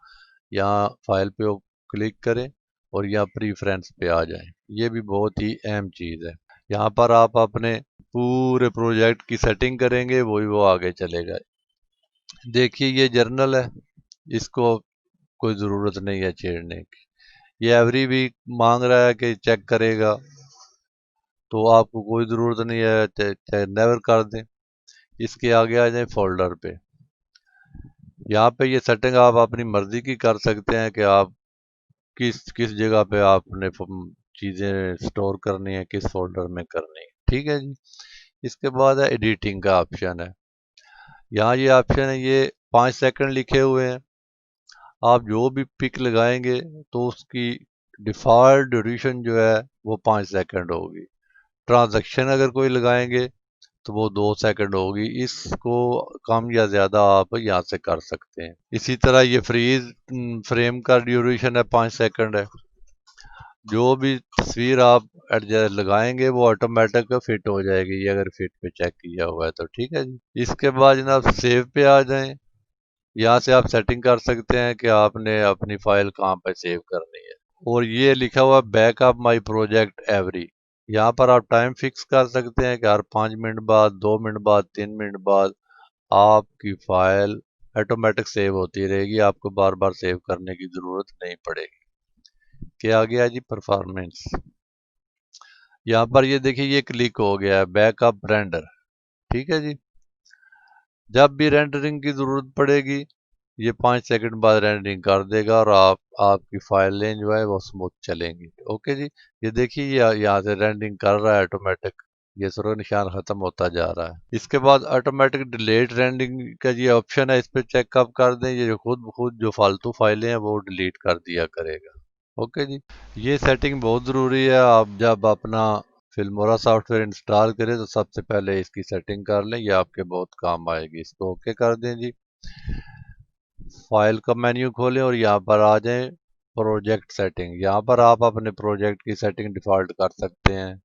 यहाँ फाइल पे क्लिक करें और यहाँ प्रीफ्रेंस पे आ जाएं। ये भी बहुत ही अहम चीज़ है। यहाँ पर आप अपने पूरे प्रोजेक्ट की सेटिंग करेंगे, वही वो आगे चलेगा। देखिए, ये जर्नल है, इसको कोई ज़रूरत नहीं है छेड़ने की। ये एवरी वीक मांग रहा है कि चेक करेगा, तो आपको कोई ज़रूरत नहीं है, चाहे नेवर कर दें। इसके आगे आ जाए फोल्डर पे। यहाँ पे ये सेटिंग आप अपनी मर्जी की कर सकते हैं कि आप किस किस जगह पे आपने चीज़ें स्टोर करनी है, किस फोल्डर में करनी है, ठीक है जी। इसके बाद है एडिटिंग का ऑप्शन है। यहाँ ये ऑप्शन है, ये 5 सेकंड लिखे हुए हैं। आप जो भी पिक लगाएंगे तो उसकी डिफ़ॉल्ट ड्यूरेशन जो है वो 5 सेकंड होगी। ट्रांजैक्शन अगर कोई लगाएंगे तो वो 2 सेकंड होगी। इसको कम या ज़्यादा आप यहाँ से कर सकते हैं। इसी तरह ये फ्रीज फ्रेम का ड्यूरेशन है 5 सेकंड है। जो भी तस्वीर आप एडजस्ट लगाएंगे वो ऑटोमेटिक फिट हो जाएगी, ये अगर फिट पे चेक किया हुआ है तो। ठीक है जी। इसके बाद जनाब सेव पे आ जाएं। यहाँ से आप सेटिंग कर सकते हैं कि आपने अपनी फाइल कहाँ पे सेव करनी है। और ये लिखा हुआ बैकअप माई प्रोजेक्ट एवरी, यहाँ पर आप टाइम फिक्स कर सकते हैं कि हर 5 मिनट बाद, 2 मिनट बाद, 3 मिनट बाद आपकी फाइल ऑटोमेटिक सेव होती रहेगी, आपको बार बार सेव करने की जरूरत नहीं पड़ेगी। क्या आ गया जी परफॉर्मेंस। यहाँ पर ये देखिए ये क्लिक हो गया है बैकअप रेंडर। ठीक है जी। जब भी रेंडरिंग की जरूरत पड़ेगी ये 5 सेकंड बाद रेंडरिंग कर देगा और आपकी फाइलें जो है वो स्मूथ चलेंगी। ओके जी। ये देखिए ये यहाँ से रेंडरिंग कर रहा है ऑटोमेटिक, ये सुरख निशान खत्म होता जा रहा है। इसके बाद ऑटोमेटिक डिलीट रेंडरिंग का ये ऑप्शन है, इस पर चेकअप कर दें, ये जो खुद खुद जो फालतू फाइलें हैं वो डिलीट कर दिया करेगा। ओके जी। ये सेटिंग बहुत ज़रूरी है। आप जब अपना फिल्मोरा सॉफ्टवेयर इंस्टॉल करें तो सबसे पहले इसकी सेटिंग कर लें, ये आपके बहुत काम आएगी। इसको ओके कर दें जी। फाइल का मेन्यू खोलें और यहाँ पर आ जाएं प्रोजेक्ट सेटिंग। यहाँ पर आप अपने प्रोजेक्ट की सेटिंग डिफ़ॉल्ट कर सकते हैं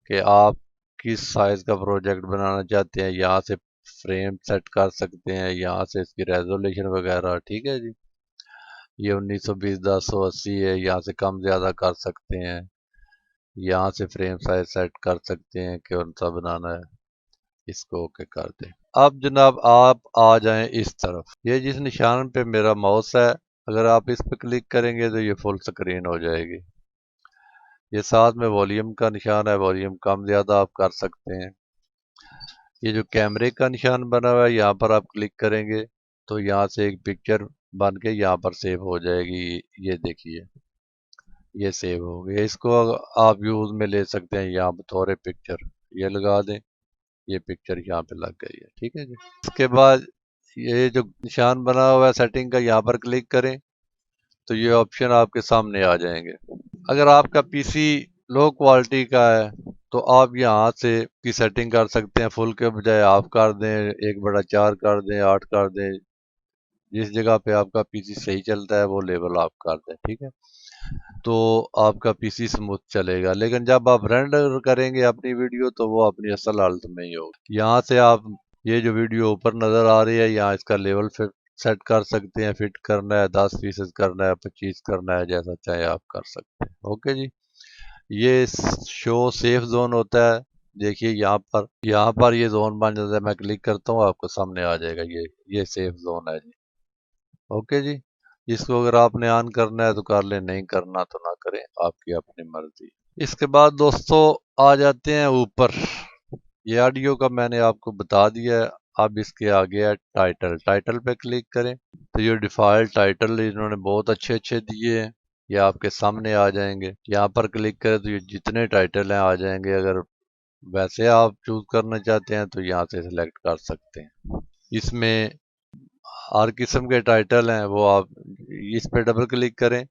कि आप किस साइज़ का प्रोजेक्ट बनाना चाहते हैं। यहाँ से फ्रेम सेट कर सकते हैं, यहाँ से इसकी रेजोल्यूशन वगैरह। ठीक है जी। ये 1920 1080 है, यहाँ से कम ज़्यादा कर सकते हैं। यहाँ से फ्रेम साइज सेट कर सकते हैं कि कौन सा बनाना है। इसको ओके कर दें। अब जनाब आप आ जाएं इस तरफ, ये जिस निशान पे मेरा माउस है अगर आप इस पे क्लिक करेंगे तो ये फुल स्क्रीन हो जाएगी। ये साथ में वॉल्यूम का निशान है, वॉल्यूम कम ज़्यादा आप कर सकते हैं। ये जो कैमरे का निशान बना हुआ है यहाँ पर आप क्लिक करेंगे तो यहाँ से एक पिक्चर बन के यहाँ पर सेव हो जाएगी। ये देखिए ये सेव हो गया। इसको आप यूज में ले सकते हैं, यहाँ बतौर पिक्चर ये लगा दें, ये पिक्चर यहाँ पे लग गई है। ठीक है जी। इसके बाद ये जो निशान बना हुआ है सेटिंग का, यहाँ पर क्लिक करें तो ये ऑप्शन आपके सामने आ जाएंगे। अगर आपका पीसी लो क्वालिटी का है तो आप यहाँ से की सेटिंग कर सकते हैं, फुल के बजाय आप कर दें, 1/4 कर दें, 8 कर दें, जिस जगह पे आपका पीसी सही चलता है वो लेवल आप कर दें। ठीक है। तो आपका पीसी स्मूथ चलेगा। लेकिन जब आप रेंडर करेंगे अपनी वीडियो तो वो अपनी असल हालत में ही होगी। यहाँ से आप ये जो वीडियो ऊपर नज़र आ रही है यहाँ इसका लेवल फिट सेट कर सकते हैं। फिट करना है 10 फीसद करना है, 25 करना है, जैसा चाहे आप कर सकते हैं। ओके जी। ये शो सेफ जोन होता है। देखिए यहाँ पर ये जोन बन जाता है। मैं क्लिक करता हूँ आपको सामने आ जाएगा ये सेफ जोन है जी। ओके जी। इसको अगर आपने ऑन करना है तो कर लें, नहीं करना तो ना करें, आपकी अपनी मर्जी। इसके बाद दोस्तों आ जाते हैं ऊपर। ये ऑडियो का मैंने आपको बता दिया है। अब इसके आगे है टाइटल। टाइटल पे क्लिक करें तो ये डिफ़ॉल्ट टाइटल इन्होंने बहुत अच्छे अच्छे दिए हैं, ये आपके सामने आ जाएंगे। यहाँ पर क्लिक करें तो ये जितने टाइटल हैं आ जाएंगे। अगर वैसे आप चूज करना चाहते हैं तो यहाँ से सिलेक्ट कर सकते हैं। इसमें हर किस्म के टाइटल हैं, वो आप इस पे डबल क्लिक करें,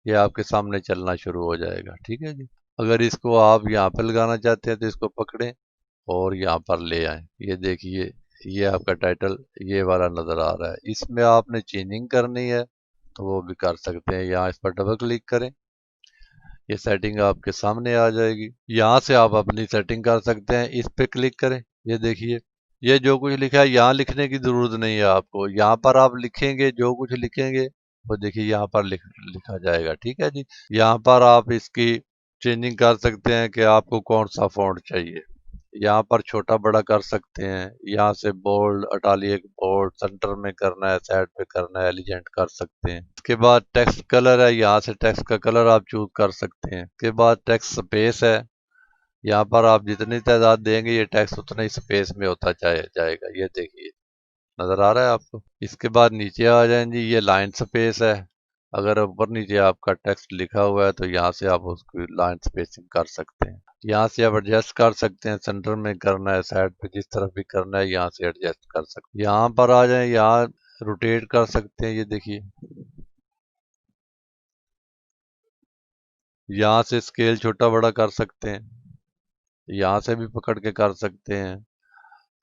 ये आपके सामने चलना शुरू हो जाएगा। ठीक है जी। अगर इसको आप यहाँ पे लगाना चाहते हैं तो इसको पकड़ें और यहाँ पर ले आएं। ये देखिए ये आपका टाइटल ये वाला नज़र आ रहा है। इसमें आपने चेंजिंग करनी है तो वो भी कर सकते हैं। यहाँ इस पर डबल क्लिक करें, ये सेटिंग आपके सामने आ जाएगी। यहाँ से आप अपनी सेटिंग कर सकते हैं। इस पे क्लिक करें, ये देखिए ये जो कुछ लिखा है यहाँ लिखने की जरूरत नहीं है आपको। यहाँ पर आप लिखेंगे जो कुछ लिखेंगे वो देखिए यहाँ पर लिखा जाएगा। ठीक है जी। यहाँ पर आप इसकी चेंजिंग कर सकते हैं कि आपको कौन सा फॉन्ट चाहिए। यहाँ पर छोटा बड़ा कर सकते हैं। यहाँ से बोल्ड, इटालिक, बोल्ड, सेंटर में करना है, साइड पे करना है, एलिजेंट कर सकते हैं। इसके बाद टेक्स्ट कलर है, यहाँ से टेक्स्ट का कलर आप चूज कर सकते हैं। इसके बाद टेक्स्ट स्पेस है, यहाँ पर आप जितनी तादाद देंगे ये टेक्स्ट उतना ही स्पेस में होता जाएगा। ये देखिए नजर आ रहा है आपको। इसके बाद नीचे आ जाएं जी, ये लाइन स्पेस है। अगर ऊपर नीचे आपका टेक्स्ट लिखा हुआ है तो यहाँ से आप उसकी लाइन स्पेसिंग कर सकते हैं। यहाँ से आप एडजस्ट कर सकते हैं, सेंटर में करना है, साइड पे जिस तरफ भी करना है यहाँ से एडजस्ट कर सकते हैं। यहाँ पर आ जाए, यहाँ रोटेट कर सकते हैं। ये देखिए यहाँ से स्केल छोटा बड़ा कर सकते हैं, यहाँ से भी पकड़ के कर सकते हैं।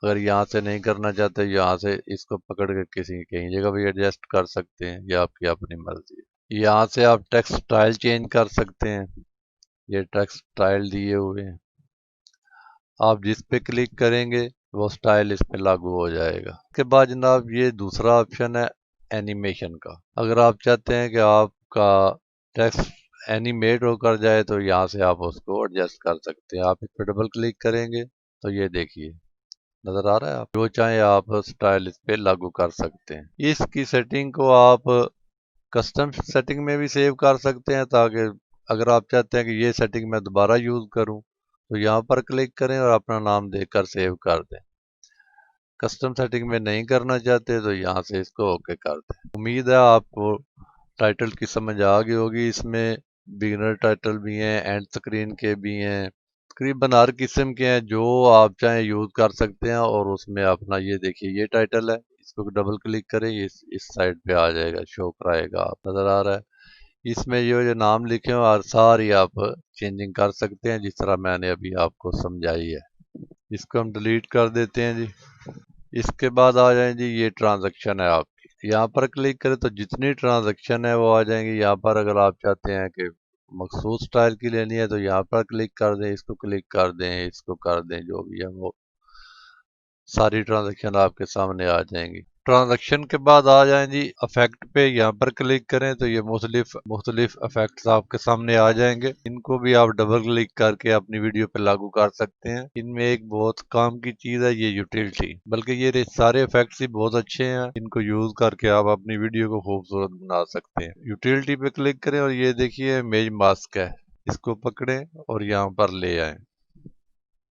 अगर यहाँ से नहीं करना चाहते यहाँ से इसको पकड़ के किसी कहीं जगह भी एडजस्ट कर सकते हैं, ये आपकी अपनी मर्जी है। यहाँ से आप टेक्स्ट स्टाइल चेंज कर सकते हैं। ये टेक्स्ट स्टाइल दिए हुए हैं, आप जिस पे क्लिक करेंगे वो स्टाइल इस पे लागू हो जाएगा। उसके बाद जनाब ये दूसरा ऑप्शन है एनिमेशन का। अगर आप चाहते हैं कि आपका टेक्स्ट एनिमेट होकर जाए तो यहाँ से आप उसको एडजस्ट कर सकते हैं। आप इस पे डबल क्लिक करेंगे तो ये देखिए नजर आ रहा है। आप जो चाहें आप स्टाइल इस पे लागू कर सकते हैं। इसकी सेटिंग को आप कस्टम सेटिंग में भी सेव कर सकते हैं, ताकि अगर आप चाहते हैं कि ये सेटिंग मैं दोबारा यूज करूं तो यहाँ पर क्लिक करें और अपना नाम देकर सेव कर दें। कस्टम सेटिंग में नहीं करना चाहते तो यहाँ से इसको ओके कर दें। उम्मीद है आपको टाइटल की समझ आ गई होगी। इसमें बिगिनर टाइटल भी हैं, एंड स्क्रीन के भी हैं, तकरीबन हर किस्म के हैं, जो आप चाहें यूज कर सकते हैं। और उसमें अपना ये देखिए ये टाइटल है, इसको डबल क्लिक करें ये इस साइड पे आ जाएगा, शो कराएगा। आप नजर आ रहा है। इसमें ये जो नाम लिखे हो और सारी आप चेंजिंग कर सकते हैं, जिस तरह मैंने अभी आपको समझाई है। इसको हम डिलीट कर देते हैं जी। इसके बाद आ जाए जी ये ट्रांजैक्शन है आपकी, यहाँ पर क्लिक करें तो जितनी ट्रांजैक्शन है वो आ जाएंगी यहाँ पर। अगर आप चाहते हैं कि मखसूस स्टाइल की लेनी है तो यहाँ पर क्लिक कर दें, इसको क्लिक कर दें, इसको कर दें, जो भी है वो सारी ट्रांजैक्शन आपके सामने आ जाएंगी। ट्रांजैक्शन के बाद आ जाएं जी इफेक्ट पे, यहाँ पर क्लिक करें तो ये मुख्तलिफ इफेक्ट्स आपके सामने आ जाएंगे। इनको भी आप डबल क्लिक करके अपनी वीडियो पे लागू कर सकते हैं। इनमें एक बहुत काम की चीज है ये यूटिलिटी, बल्कि ये सारे इफेक्ट्स ही बहुत अच्छे हैं। इनको यूज करके आप अपनी वीडियो को खूबसूरत बना सकते हैं। यूटिलिटी पे क्लिक करें और ये देखिए इमेज मास्क है, इसको पकड़ें और यहाँ पर ले आए।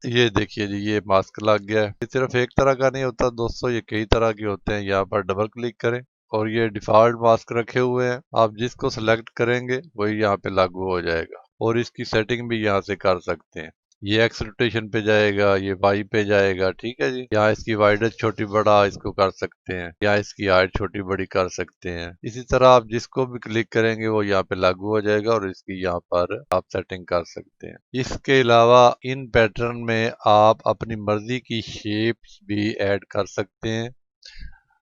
ये देखिए जी ये मास्क लग गया है। ये सिर्फ एक तरह का नहीं होता दोस्तों, ये कई तरह के होते हैं। यहाँ पर डबल क्लिक करें और ये डिफॉल्ट मास्क रखे हुए हैं, आप जिसको सिलेक्ट करेंगे वही यहाँ पे लागू हो जाएगा। और इसकी सेटिंग भी यहाँ से कर सकते हैं। ये एक्स रोटेशन पे जाएगा, ये वाई पे जाएगा, ठीक है जी। यहाँ इसकी वाइडनेस छोटी बड़ा इसको कर सकते हैं, यहाँ इसकी हाइट छोटी बड़ी कर सकते हैं। इसी तरह आप जिसको भी क्लिक करेंगे वो यहाँ पे लागू हो जाएगा और इसकी यहाँ पर आप सेटिंग कर सकते हैं। इसके अलावा इन पैटर्न में आप अपनी मर्जी की शेप्स भी ऐड कर सकते हैं,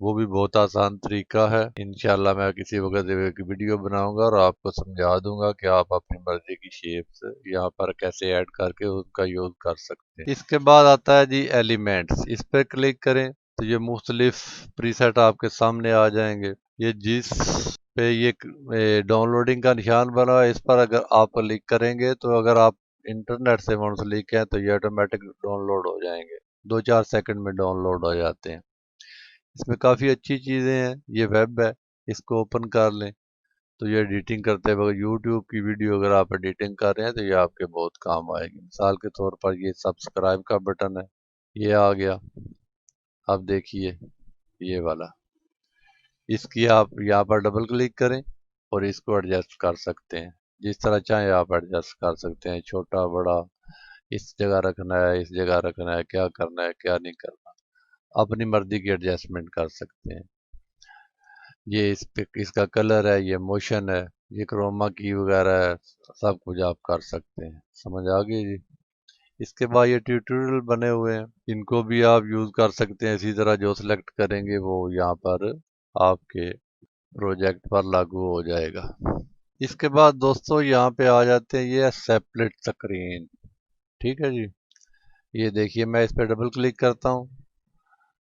वो भी बहुत आसान तरीका है। इंशाल्लाह मैं किसी वक्त एक वीडियो बनाऊंगा और आपको समझा दूंगा कि आप अपनी मर्जी की शेप्स यहाँ पर कैसे ऐड करके उसका यूज कर सकते हैं। इसके बाद आता है जी एलिमेंट्स, इस पर क्लिक करें तो ये मुख्तलिफ प्रीसेट आपके सामने आ जाएंगे। ये जिस पे ये डाउनलोडिंग का निशान बना है इस पर अगर आप क्लिक करेंगे तो अगर आप इंटरनेट से मुंसलिक हैं तो ये ऑटोमेटिक डाउनलोड हो जाएंगे, 2-4 सेकंड में डाउनलोड हो जाते हैं। इसमें काफ़ी अच्छी चीज़ें हैं। ये वेब है, इसको ओपन कर लें तो ये एडिटिंग करते वक्त यूट्यूब की वीडियो अगर आप एडिटिंग कर रहे हैं तो ये आपके बहुत काम आएगी। मिसाल के तौर पर ये सब्सक्राइब का बटन है, ये आ गया। अब देखिए ये वाला, इसकी आप यहाँ पर डबल क्लिक करें और इसको एडजस्ट कर सकते हैं, जिस तरह चाहे आप एडजस्ट कर सकते हैं, छोटा बड़ा, इस जगह रखना है, इस जगह रखना है, क्या करना है क्या नहीं करना, अपनी मर्जी की एडजस्टमेंट कर सकते हैं। ये इस पे इसका कलर है, ये मोशन है, ये क्रोमा की वगैरह है, सब कुछ आप कर सकते हैं। समझ आ गई जी। इसके बाद ये ट्यूटोरियल बने हुए हैं, इनको भी आप यूज कर सकते हैं। इसी तरह जो सिलेक्ट करेंगे वो यहाँ पर आपके प्रोजेक्ट पर लागू हो जाएगा। इसके बाद दोस्तों यहाँ पे आ जाते हैं, ये सेपरेट स्क्रीन, ठीक है जी। ये देखिए मैं इस पे डबल क्लिक करता हूँ,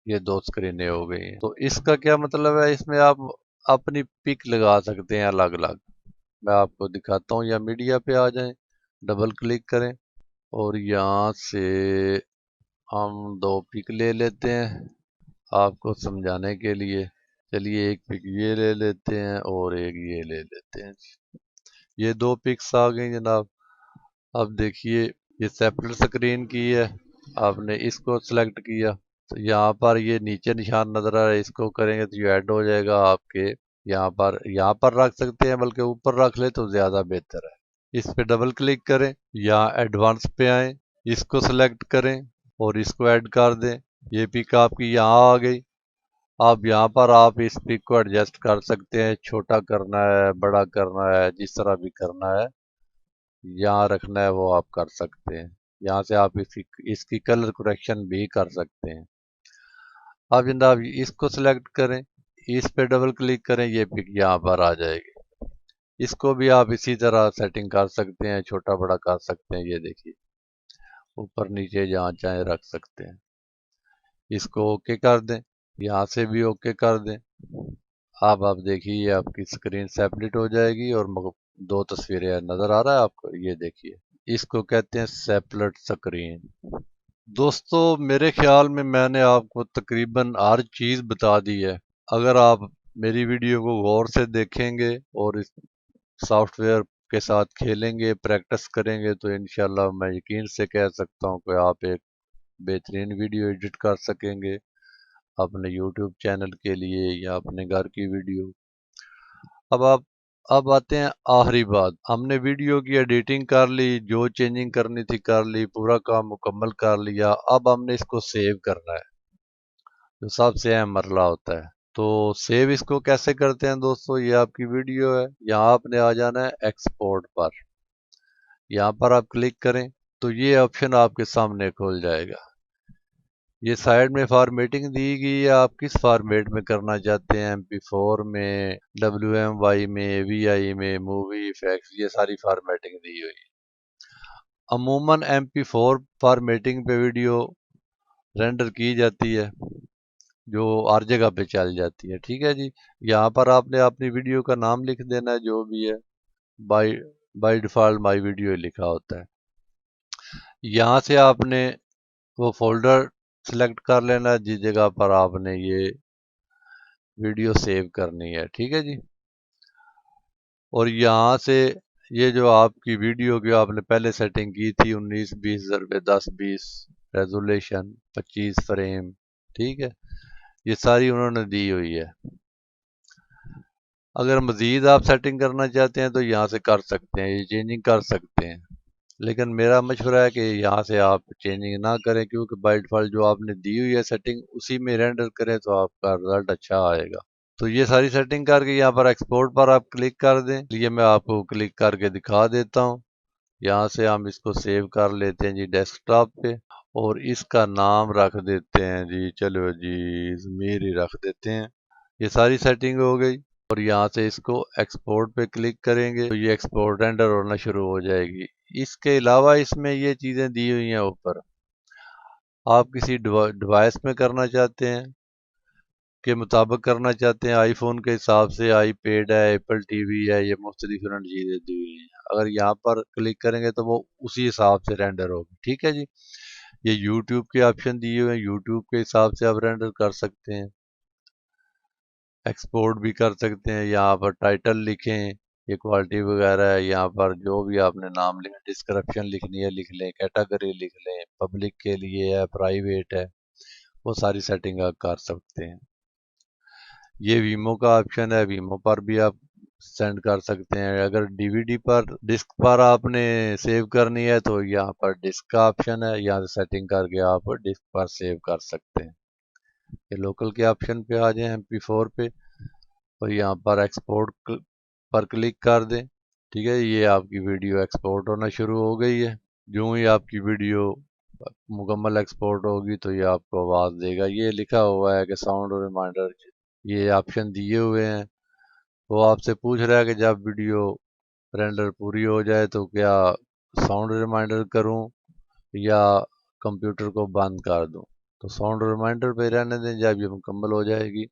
ये 2 स्क्रीनें हो गई हैं। तो इसका क्या मतलब है, इसमें आप अपनी पिक लगा सकते हैं अलग अलग। मैं आपको दिखाता हूँ, या मीडिया पे आ जाएं, डबल क्लिक करें और यहाँ से हम 2 पिक ले लेते हैं आपको समझाने के लिए। चलिए एक पिक ये ले लेते हैं और एक ये ले लेते हैं। ये 2 पिक्स आ गई जनाब। अब देखिए ये सेपरेट स्क्रीन की है, आपने इसको सिलेक्ट किया तो यहाँ पर ये नीचे निशान नजर आ रहा है, इसको करेंगे तो ये ऐड हो जाएगा आपके। यहाँ पर रख सकते हैं, बल्कि ऊपर रख ले तो ज़्यादा बेहतर है। इस पे डबल क्लिक करें, यहाँ एडवांस पे आए, इसको सिलेक्ट करें और इसको ऐड कर दें। ये पिक आपकी यहाँ आ गई। अब यहाँ पर आप इस पिक को एडजस्ट कर सकते हैं, छोटा करना है, बड़ा करना है, जिस तरह भी करना है, यहाँ रखना है वो आप कर सकते हैं। यहाँ से आप इसकी कलर करेक्शन भी कर सकते हैं। अब जनाब इसको सिलेक्ट करें, इस पे डबल क्लिक करें, ये पिक यहाँ पर आ जाएगी। इसको भी आप इसी तरह सेटिंग कर सकते हैं, छोटा बड़ा कर सकते हैं। ये देखिए ऊपर नीचे जहाँ चाहे रख सकते हैं। इसको ओके कर दें, यहाँ से भी ओके कर दें। अब आप देखिए आपकी स्क्रीन सेपरेट हो जाएगी और दो तस्वीरें नजर आ रहा है आपको। ये देखिए इसको कहते हैं सेपरेट स्क्रीन। दोस्तों मेरे ख्याल में मैंने आपको तकरीबन हर चीज़ बता दी है। अगर आप मेरी वीडियो को गौर से देखेंगे और इस सॉफ्टवेयर के साथ खेलेंगे, प्रैक्टिस करेंगे, तो इंशाल्लाह मैं यकीन से कह सकता हूँ कि आप एक बेहतरीन वीडियो एडिट कर सकेंगे अपने यूट्यूब चैनल के लिए या अपने घर की वीडियो। अब आते हैं आखिरी बात। हमने वीडियो की एडिटिंग कर ली, जो चेंजिंग करनी थी कर ली, पूरा काम मुकम्मल कर लिया। अब हमने इसको सेव करना है, जो सबसे अहम मरला होता है। तो सेव इसको कैसे करते हैं दोस्तों, ये आपकी वीडियो है, यहाँ आपने आ जाना है एक्सपोर्ट पर। यहाँ पर आप क्लिक करें तो ये ऑप्शन आपके सामने खुल जाएगा। ये साइड में फॉर्मेटिंग दी गई है, आप किस फॉर्मेट में करना चाहते हैं, MP4 में, WMY में, VI में, मूवी इफेक्ट्स, ये सारी फॉर्मेटिंग दी हुई है। अमूमन MP4 फॉर्मेटिंग पे वीडियो रेंडर की जाती है, जो हर जगह पे चल जाती है। ठीक है जी। यहाँ पर आपने अपनी वीडियो का नाम लिख देना है जो भी है। By by default my video लिखा होता है। यहाँ से आपने वो फोल्डर सेलेक्ट कर लेना है जिस जगह पर आपने ये वीडियो सेव करनी है। ठीक है जी। और यहाँ से ये जो आपकी वीडियो की आपने पहले सेटिंग की थी 19-20 10-20 रेजोल्यूशन 25 फ्रेम, ठीक है, ये सारी उन्होंने दी हुई है। अगर मज़ीद आप सेटिंग करना चाहते हैं तो यहाँ से कर सकते हैं, ये चेंजिंग कर सकते हैं। लेकिन मेरा मशवरा है कि यहाँ से आप चेंजिंग ना करें, क्योंकि बाय डिफ़ॉल्ट जो आपने दी हुई है सेटिंग उसी में रेंडर करें तो आपका रिजल्ट अच्छा आएगा। तो ये सारी सेटिंग करके यहाँ पर एक्सपोर्ट पर आप क्लिक कर दें। ये मैं आपको क्लिक करके दिखा देता हूँ। यहाँ से हम इसको सेव कर लेते हैं जी डेस्कटॉप पे, और इसका नाम रख देते हैं जी, चलो जी ज़मीर ही रख देते हैं। ये सारी सेटिंग हो गई। और यहाँ से इसको एक्सपोर्ट पे क्लिक करेंगे तो ये एक्सपोर्ट रेंडर होना शुरू हो जाएगी। इसके अलावा इसमें ये चीज़ें दी हुई हैं ऊपर। आप किसी डिवाइस में करना चाहते हैं के मुताबिक करना चाहते हैं, आईफोन के हिसाब से आईपैड है, एप्पल टीवी है, ये मुख्तलिफ चीज़ें दी हुई हैं। अगर यहाँ पर क्लिक करेंगे तो वो उसी हिसाब से रेंडर होगी। ठीक है जी। ये यूट्यूब के ऑप्शन दिए हुए हैं, यूट्यूब के हिसाब से आप रेंडर कर सकते हैं, एक्सपोर्ट भी कर सकते हैं। यहाँ पर टाइटल लिखें, ये क्वालिटी वगैरह है, यहाँ पर जो भी आपने नाम लिखा, डिस्क्रिप्शन लिखनी है लिख लें, कैटेगरी लिख लें, पब्लिक के लिए है, प्राइवेट है, वो सारी सेटिंग आप कर सकते हैं। ये वीमो का ऑप्शन है, वीमो पर भी आप सेंड कर सकते हैं। अगर डीवीडी पर डिस्क पर आपने सेव करनी है तो यहाँ पर डिस्क का ऑप्शन है, यहाँ से सेटिंग करके आप डिस्क पर सेव कर सकते हैं। ये लोकल के ऑप्शन पे आ जाए MP4 पे, और यहाँ पर एक्सपोर्ट पर क्लिक कर दें। ठीक है, ये आपकी वीडियो एक्सपोर्ट होना शुरू हो गई है। जो ही आपकी वीडियो मुकम्मल एक्सपोर्ट होगी तो ये आपको आवाज़ देगा। ये लिखा हुआ है कि साउंड रिमाइंडर, ये ऑप्शन दिए हुए हैं। वो आपसे पूछ रहा है कि जब वीडियो रेंडर पूरी हो जाए तो क्या साउंड रिमाइंडर करूं या कंप्यूटर को बंद कर दूं। तो साउंड रिमाइंडर पे रहने दें, जब ये मुकम्मल हो जाएगी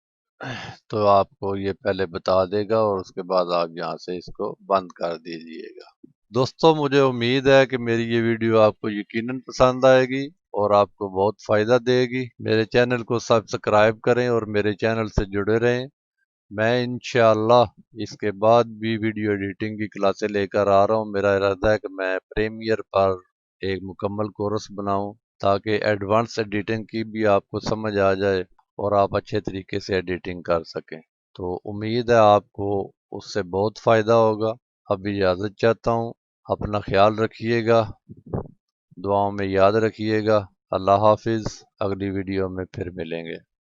तो आपको ये पहले बता देगा और उसके बाद आप यहाँ से इसको बंद कर दीजिएगा। दोस्तों मुझे उम्मीद है कि मेरी ये वीडियो आपको यकीनन पसंद आएगी और आपको बहुत फ़ायदा देगी। मेरे चैनल को सब्सक्राइब करें और मेरे चैनल से जुड़े रहें। मैं इंशाअल्लाह इसके बाद भी वीडियो एडिटिंग की क्लासें लेकर आ रहा हूँ। मेरा इरादा है कि मैं प्रीमियर पर एक मुकम्मल कोर्स बनाऊं ताकि एडवांस एडिटिंग की भी आपको समझ आ जाए और आप अच्छे तरीके से एडिटिंग कर सकें। तो उम्मीद है आपको उससे बहुत फ़ायदा होगा। अब इजाज़त चाहता हूँ, अपना ख्याल रखिएगा, दुआओं में याद रखिएगा। अल्लाह हाफिज़। अगली वीडियो में फिर मिलेंगे।